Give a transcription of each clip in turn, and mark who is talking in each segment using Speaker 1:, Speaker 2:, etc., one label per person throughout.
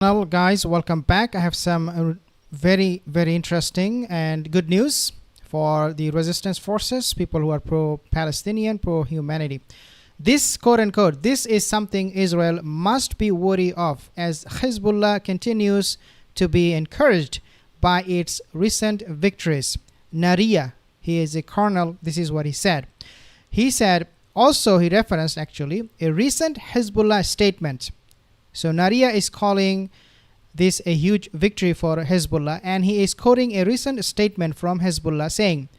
Speaker 1: Well, guys, welcome back. I have some very interesting and good news for the resistance forces, people who are pro-Palestinian, pro-humanity. This, quote unquote, this is something Israel must be wary of as Hezbollah continues to be encouraged by its recent victories. Naria, he is a colonel, this is what he said. He said, also he referenced actually a recent Hezbollah statement. So Naria is calling this a huge victory for Hezbollah, and he is quoting a recent statement from Hezbollah saying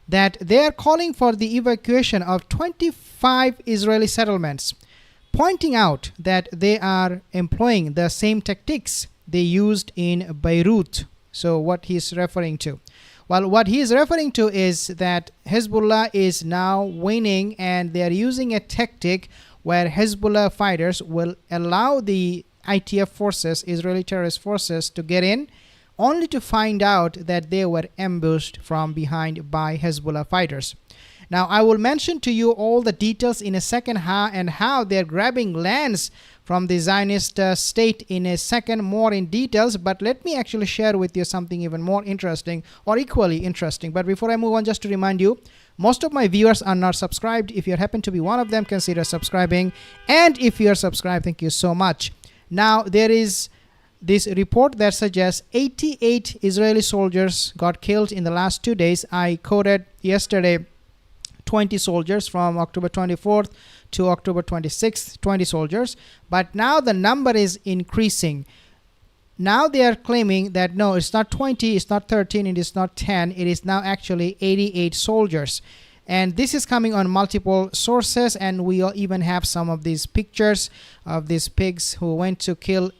Speaker 1: that they are calling for the evacuation of 25 Israeli settlements, pointing out that they are employing the same tactics they used in Beirut. So what he is referring to? Well, what he is referring to is that Hezbollah is now winning, and they are using a tactic where Hezbollah fighters will allow the ITF forces, Israeli terrorist forces, to get in, only to find out that they were ambushed from behind by Hezbollah fighters. Now, I will mention to you all the details in a second, how they're grabbing lands from the Zionist state in a second, more in details. But let me actually share with you something even more interesting, or equally interesting. But before I move on, just to remind you, most of my viewers are not subscribed. If you happen to be one of them, consider subscribing. And if you are subscribed, thank you so much. Now, there is this report that suggests 88 Israeli soldiers got killed in the last 2 days. I quoted yesterday 20 soldiers from October 24th to October 26th, 20 soldiers. But now the number is increasing. Now they are claiming that no, it's not 20, it's not 13, it is not 10, it is now actually 88 soldiers. And this is coming on multiple sources, and we even have some of these pictures of these pigs who went to kill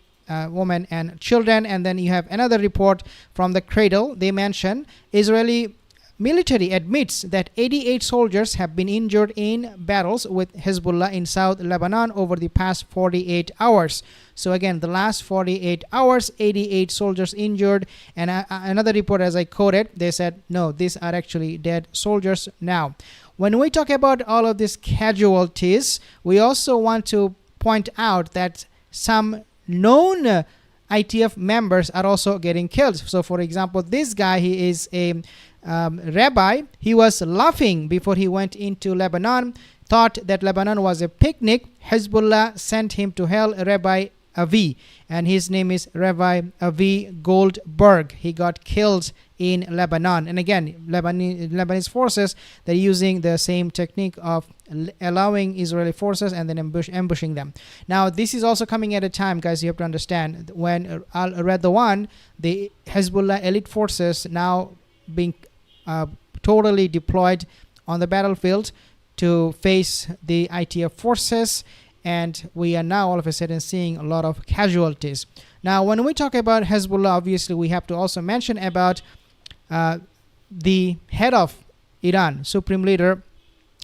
Speaker 1: women and children. And then you have another report from the Cradle. They mention Israeli military admits that 88 soldiers have been injured in battles with Hezbollah in South Lebanon over the past 48 hours. So again, the last 48 hours, 88 soldiers injured. And another report, as I quoted, they said, no, these are actually dead soldiers now. When we talk about all of these casualties, we also want to point out that some known ITF members are also getting killed. So for example, this guy, he is a rabbi. He was laughing before he went into Lebanon, thought that Lebanon was a picnic. Hezbollah sent him to hell, Rabbi Avi, and his name is Rabbi Avi Goldberg. He got killed in Lebanon. And again, Lebanese forces, they're using the same technique of allowing Israeli forces and then ambushing them. Now, this is also coming at a time, guys, you have to understand, when Al-Radwan, the Hezbollah elite forces, now being totally deployed on the battlefield to face the ITF forces, and we are now all of a sudden seeing a lot of casualties. Now, when we talk about Hezbollah, obviously we have to also mention about the head of Iran, Supreme Leader.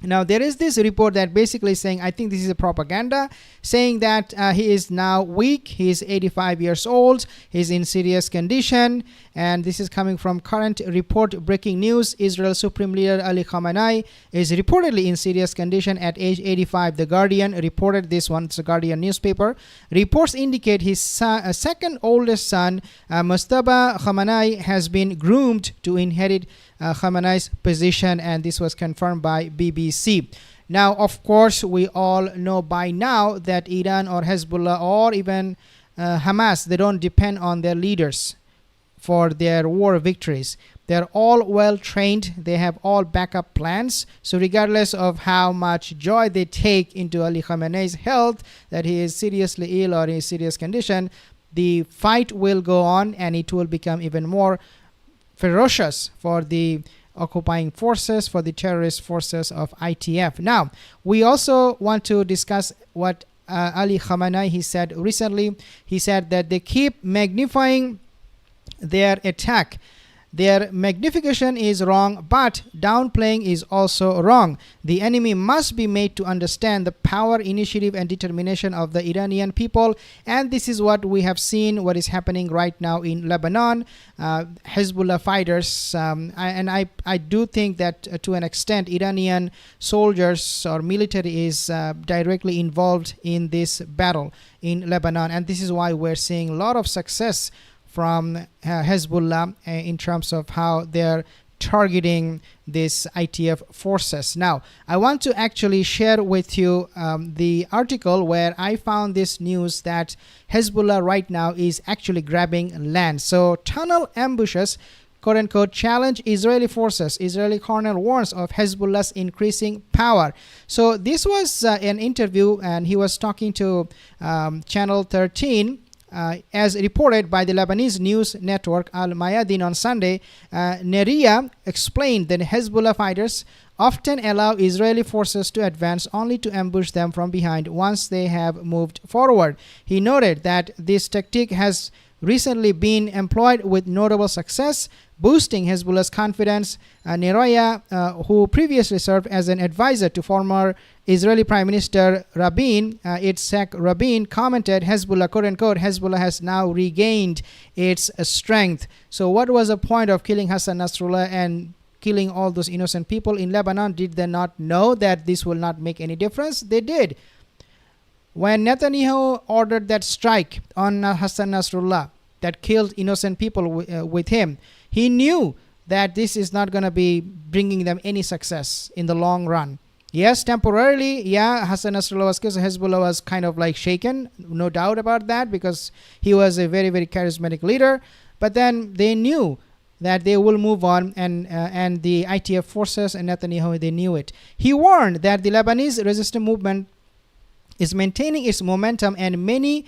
Speaker 1: Now, there is this report that basically saying, I think this is a propaganda, saying that he is now weak, he is 85 years old, he's in serious condition, and this is coming from current report, breaking news. Israel Supreme Leader Ali Khamenei is reportedly in serious condition at age 85. The Guardian reported this one, it's a Guardian newspaper. Reports indicate his second oldest son, Mustafa Khamenei, has been groomed to inherit Khamenei's position, and this was confirmed by BBC. Now, of course, we all know by now that Iran or Hezbollah or even Hamas, they don't depend on their leaders for their war victories. They're all well trained. They have all backup plans. So regardless of how much joy they take into Ali Khamenei's health, that he is seriously ill or in serious condition, the fight will go on, and it will become even more ferocious for the occupying forces, for the terrorist forces of ITF. Now, we also want to discuss what Ali Khamenei, he said recently. He said that they keep magnifying their attack Their magnification is wrong, but downplaying is also wrong. The enemy must be made to understand the power, initiative, and determination of the Iranian people, and this is what we have seen, what is happening right now in Lebanon. Hezbollah fighters, I do think that to an extent Iranian soldiers or military is directly involved in this battle in Lebanon, and this is why we're seeing a lot of success from Hezbollah in terms of how they're targeting these ITF forces. Now, I want to actually share with you the article where I found this news that Hezbollah right now is actually grabbing land. So, tunnel ambushes, quote unquote, challenge Israeli forces. Israeli colonel warns of Hezbollah's increasing power. So, this was an interview, and he was talking to Channel 13. As reported by the Lebanese news network Al Mayadin on Sunday, Neria explained that Hezbollah fighters often allow Israeli forces to advance only to ambush them from behind once they have moved forward. He noted that this tactic has recently been employed with notable success, boosting Hezbollah's confidence. Neria, who previously served as an advisor to former Israeli Prime Minister Rabin, Yitzhak Rabin, commented, Hezbollah, quote unquote, Hezbollah has now regained its strength. So what was the point of killing Hassan Nasrallah and killing all those innocent people in Lebanon? Did they not know that this will not make any difference? They did. When Netanyahu ordered that strike on Hassan Nasrallah that killed innocent people with him, he knew that this is not going to be bringing them any success in the long run. Yes, temporarily, Hassan Nasrallah was killed. Hezbollah was kind of like shaken, no doubt about that, because he was a very, very charismatic leader. But then they knew that they will move on, and the ITF forces and Netanyahu, they knew it. He warned that the Lebanese resistance movement is maintaining its momentum, and many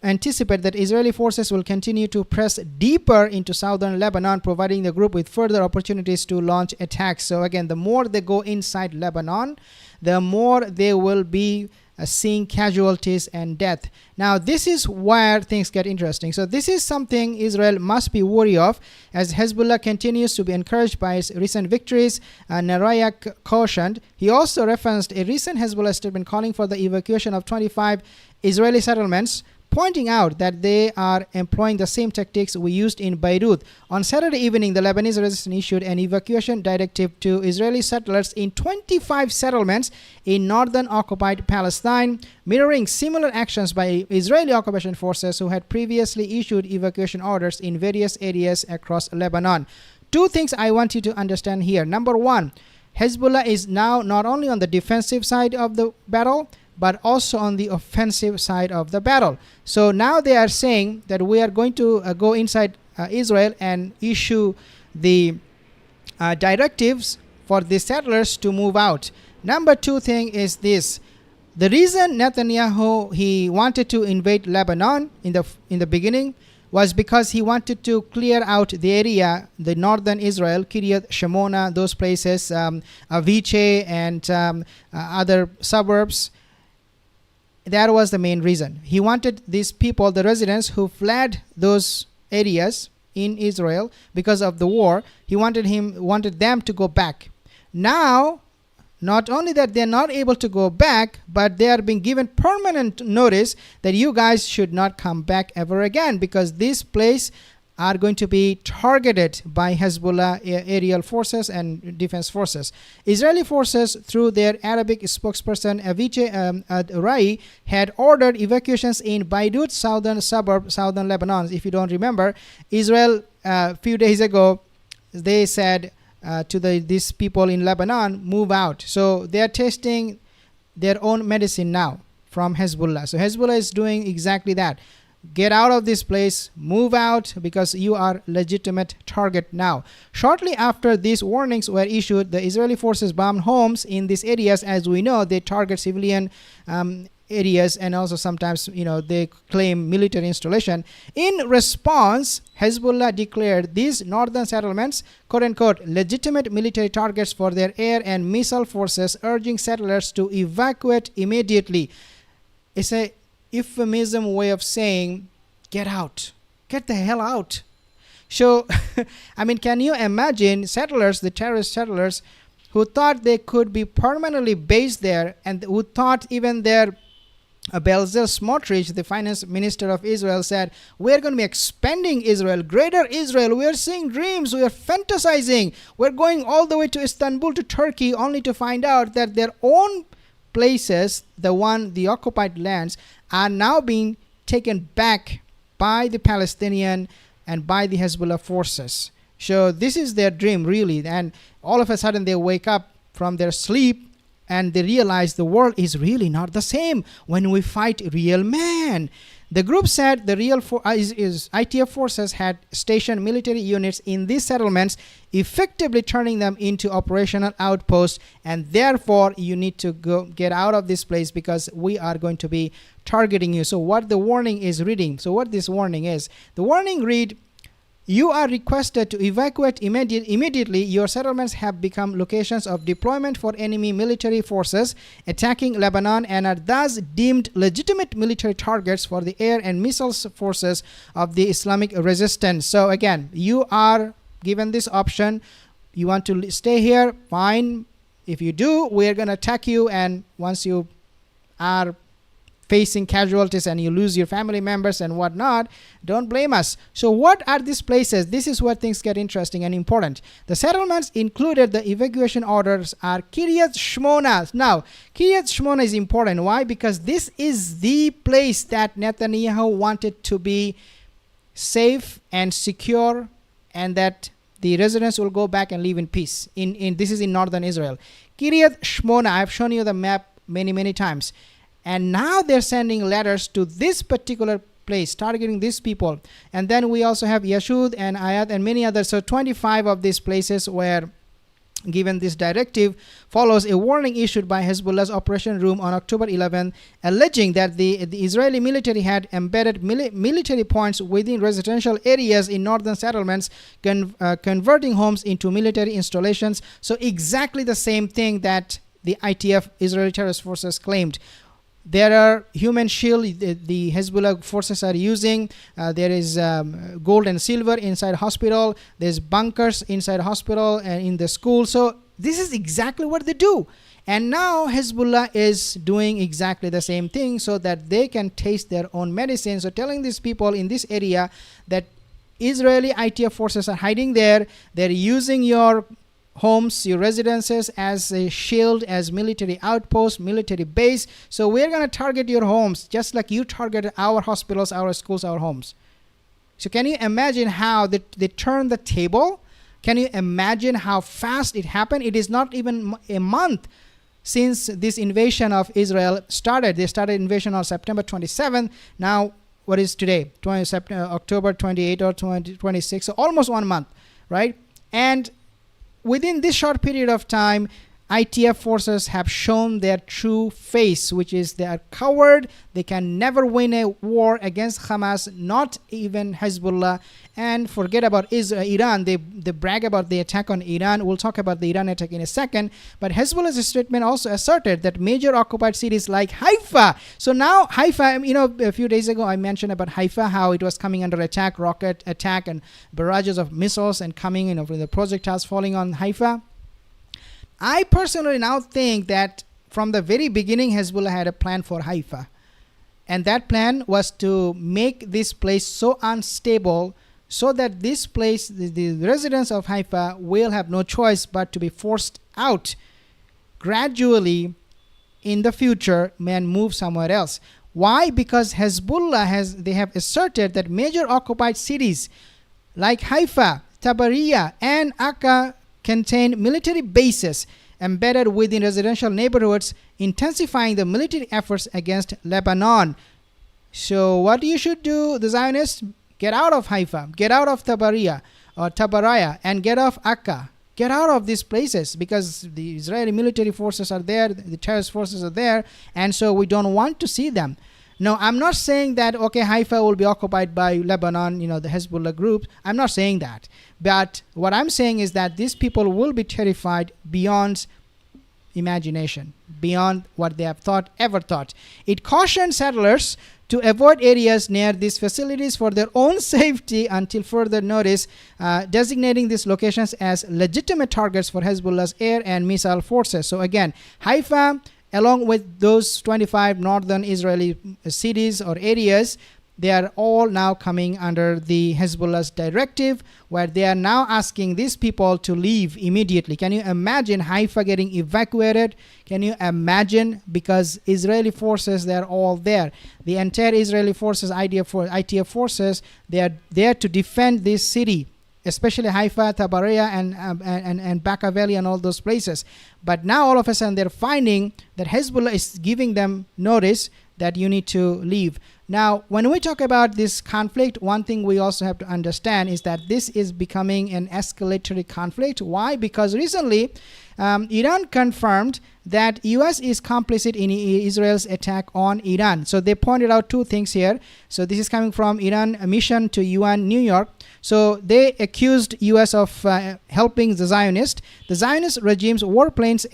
Speaker 1: anticipate that Israeli forces will continue to press deeper into southern Lebanon, providing the group with further opportunities to launch attacks. So again, the more they go inside Lebanon, the more they will be seeing casualties and death. Now, this is where things get interesting. So this is something Israel must be wary of, as Hezbollah continues to be encouraged by its recent victories. Neria cautioned. He also referenced a recent Hezbollah statement calling for the evacuation of 25 Israeli settlements, pointing out that they are employing the same tactics we used in Beirut. On Saturday evening, the Lebanese resistance issued an evacuation directive to Israeli settlers in 25 settlements in northern occupied Palestine, mirroring similar actions by Israeli occupation forces who had previously issued evacuation orders in various areas across Lebanon. Two things I want you to understand here. Number one, Hezbollah is now not only on the defensive side of the battle, but also on the offensive side of the battle. So now they are saying that we are going to go inside Israel and issue the directives for the settlers to move out. Number two thing is this. The reason Netanyahu, he wanted to invade Lebanon in the beginning was because he wanted to clear out the area, the northern Israel, Kiryat Shemona, those places, Aviche and other suburbs. That was the main reason. He wanted these people, the residents who fled those areas in Israel because of the war, he wanted them to go back. Now, not only that they're not able to go back, but they are being given permanent notice that you guys should not come back ever again, because this place are going to be targeted by Hezbollah aerial forces and defense forces. Israeli forces, through their Arabic spokesperson Aviche Rai, had ordered evacuations in Beirut, southern suburb, southern Lebanon. If you don't remember, Israel a few days ago, they said to these people in Lebanon, move out. So they are testing their own medicine now from Hezbollah. So Hezbollah is doing exactly that. Get out of this place, move out, because you are legitimate target now. Shortly after these warnings were issued, the Israeli forces bombed homes in these areas. As we know, they target civilian areas, and also sometimes, they claim military installation. In response, Hezbollah declared these northern settlements, quote unquote, legitimate military targets for their air and missile forces, urging settlers to evacuate immediately. It's a euphemism way of saying, get out, get the hell out. So, I mean, can you imagine settlers, the terrorist settlers, who thought they could be permanently based there, and who thought even their Bezalel Smotrich, the finance minister of Israel, said, we're going to be expanding Israel, greater Israel. We are seeing dreams. We are fantasizing. We're going all the way to Istanbul, to Turkey, only to find out that their own places, the occupied lands, are now being taken back by the Palestinian and by the Hezbollah forces. So this is their dream, really. And all of a sudden they wake up from their sleep and they realize the world is really not the same when we fight real men. The group said the real ITF forces had stationed military units in these settlements, effectively turning them into operational outposts, and therefore you need to get out of this place because we are going to be targeting you. So what the warning is reading, so what this warning is, the warning read, you are requested to evacuate immediately. Your settlements have become locations of deployment for enemy military forces attacking Lebanon and are thus deemed legitimate military targets for the air and missiles forces of the Islamic resistance. So again, you are given this option. You want to stay here, fine. If you do, we are going to attack you, and once you are facing casualties and you lose your family members and whatnot, don't blame us. So what are these places? This is where things get interesting and important. The settlements included, the evacuation orders are Kiryat Shmona. Now, Kiryat Shmona is important. Why? Because this is the place that Netanyahu wanted to be safe and secure, and that the residents will go back and live in peace. This is in northern Israel. Kiryat Shmona, I've shown you the map many times. And now they're sending letters to this particular place, targeting these people. And then we also have Yashud and Ayat and many others. So 25 of these places were given this directive, follows a warning issued by Hezbollah's Operation Room on October 11, alleging that the Israeli military had embedded military points within residential areas in northern settlements, converting homes into military installations. So exactly the same thing that the ITF, Israeli terrorist forces, claimed. There are human shield the Hezbollah forces are using. There is gold and silver inside hospital. There's bunkers inside hospital and in the school. So this is exactly what they do. And now Hezbollah is doing exactly the same thing so that they can taste their own medicine. So telling these people in this area that Israeli ITF forces are hiding there. They're using your homes, your residences as a shield, as military outpost, military base. So we're going to target your homes just like you targeted our hospitals, our schools, our homes. So can you imagine how they turned the table? Can you imagine how fast it happened? It is not even a month since this invasion of Israel started. They started invasion on September 27th. Now, what is today? October 28 or 26, so almost 1 month, right? And within this short period of time, ITF forces have shown their true face, which is they are coward. They can never win a war against Hamas, not even Hezbollah. And forget about Iran. They brag about the attack on Iran. We'll talk about the Iran attack in a second. But Hezbollah's statement also asserted that major occupied cities like Haifa. So now Haifa, a few days ago I mentioned about Haifa, how it was coming under attack, rocket attack and barrages of missiles and coming, the projectiles falling on Haifa. I personally now think that from the very beginning, Hezbollah had a plan for Haifa. And that plan was to make this place so unstable so that this place, the residents of Haifa, will have no choice but to be forced out gradually in the future and move somewhere else. Why? Because Hezbollah they have asserted that major occupied cities like Haifa, Tabariya, and Akka contain military bases embedded within residential neighborhoods, intensifying the military efforts against Lebanon. So what you should do, the Zionists, get out of Haifa, get out of Tabariya, and get off Akka. Get out of these places because the Israeli military forces are there, the terrorist forces are there, and so we don't want to see them. No, I'm not saying that, okay, Haifa will be occupied by Lebanon, the Hezbollah group. I'm not saying that. But what I'm saying is that these people will be terrified beyond imagination, beyond what they have ever thought. It cautioned settlers to avoid areas near these facilities for their own safety until further notice, designating these locations as legitimate targets for Hezbollah's air and missile forces. So again, Haifa, along with those 25 northern Israeli cities or areas, they are all now coming under the Hezbollah's directive, where they are now asking these people to leave immediately. Can you imagine Haifa getting evacuated? Can you imagine? Because Israeli forces, they are all there. The entire Israeli forces, IDF forces, they are there to defend this city, especially Haifa, Tabaria, and Bekaa Valley and all those places. But now all of a sudden they're finding that Hezbollah is giving them notice that you need to leave. Now, when we talk about this conflict, one thing we also have to understand is that this is becoming an escalatory conflict. Why? Because recently, Iran confirmed that US is complicit in Israel's attack on Iran. So they pointed out two things here. So this is coming from Iran, a mission to UN New York. So they accused US of helping the Zionists. The Zionist regime's warplanes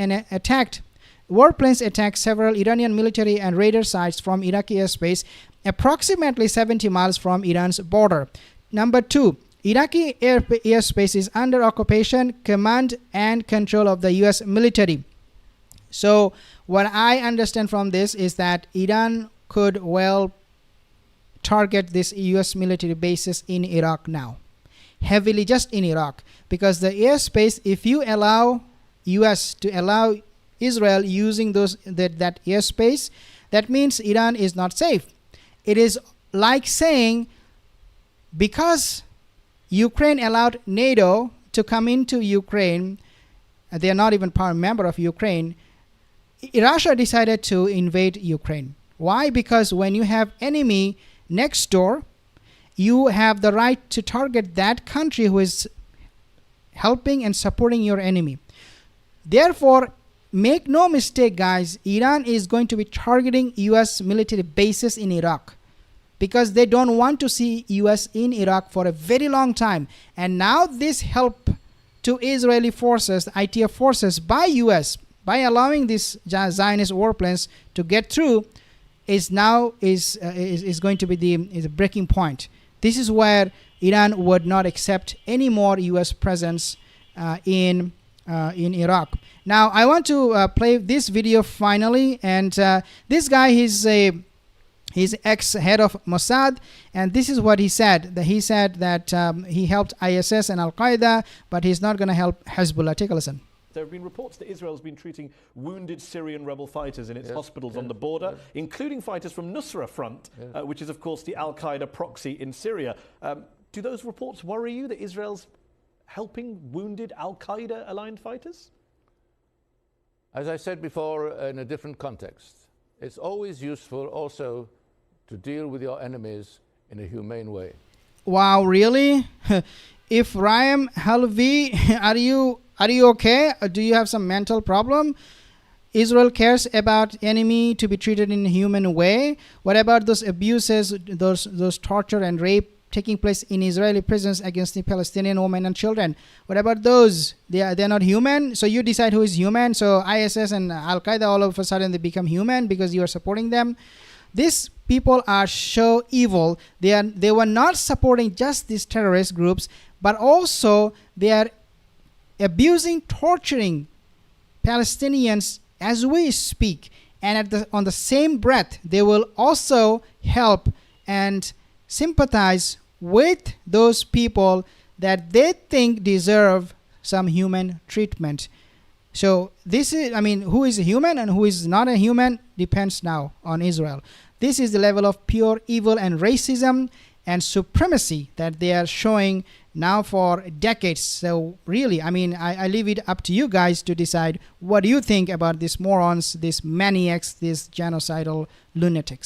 Speaker 1: attacked several Iranian military and radar sites from Iraqi airspace, approximately 70 miles from Iran's border. Number two, Iraqi airspace is under occupation, command and control of the US military. So what I understand from this is that Iran could well target this US military bases in Iraq now, heavily just in Iraq, because the airspace, if you allow US to allow Israel using that airspace, that means Iran is not safe. It is like saying, because Ukraine allowed NATO to come into Ukraine, they are not even a member of Ukraine, Russia decided to invade Ukraine. Why? Because when you have enemy next door, you have the right to target that country who is helping and supporting your enemy. Therefore, make no mistake, guys, Iran is going to be targeting US military bases in Iraq, because they don't want to see US in Iraq for a very long time. And now this help to Israeli forces, the IDF forces, by US, by allowing these Zionist warplanes to get through, is going to be the breaking point. This is where Iran would not accept any more US presence in Iraq. Now I want to play this video finally, and this guy, he's ex-head of Mossad, and this is what he said. He said that he helped ISIS and Al-Qaeda, but he's not going to help Hezbollah. Take a listen.
Speaker 2: There have been reports that Israel has been treating wounded Syrian rebel fighters in its hospitals on the border, including fighters from Nusra Front, which is of course the Al-Qaeda proxy in Syria. Do those reports worry you, that Israel's helping wounded Al-Qaeda aligned fighters?
Speaker 3: As I said before, in a different context, it's always useful also to deal with your enemies in a humane way.
Speaker 1: Wow, really? If Ryan Halvi, are you okay? Do you have some mental problem? Israel cares about enemy to be treated in a human way. What about those abuses, those torture and rape taking place in Israeli prisons against the Palestinian women and children? What about those? They're not human. So you decide who is human. So ISIS and Al-Qaeda, all of a sudden they become human because you are supporting them. These people are so evil. They were not supporting just these terrorist groups, but also they are abusing, torturing Palestinians as we speak. And on the same breath, they will also help and sympathize with those people that they think deserve some human treatment. So this is, who is a human and who is not a human depends now on Israel. This is the level of pure evil and racism and supremacy that they are showing now for decades. So really, I leave it up to you guys to decide what do you think about these morons, these maniacs, these genocidal lunatics.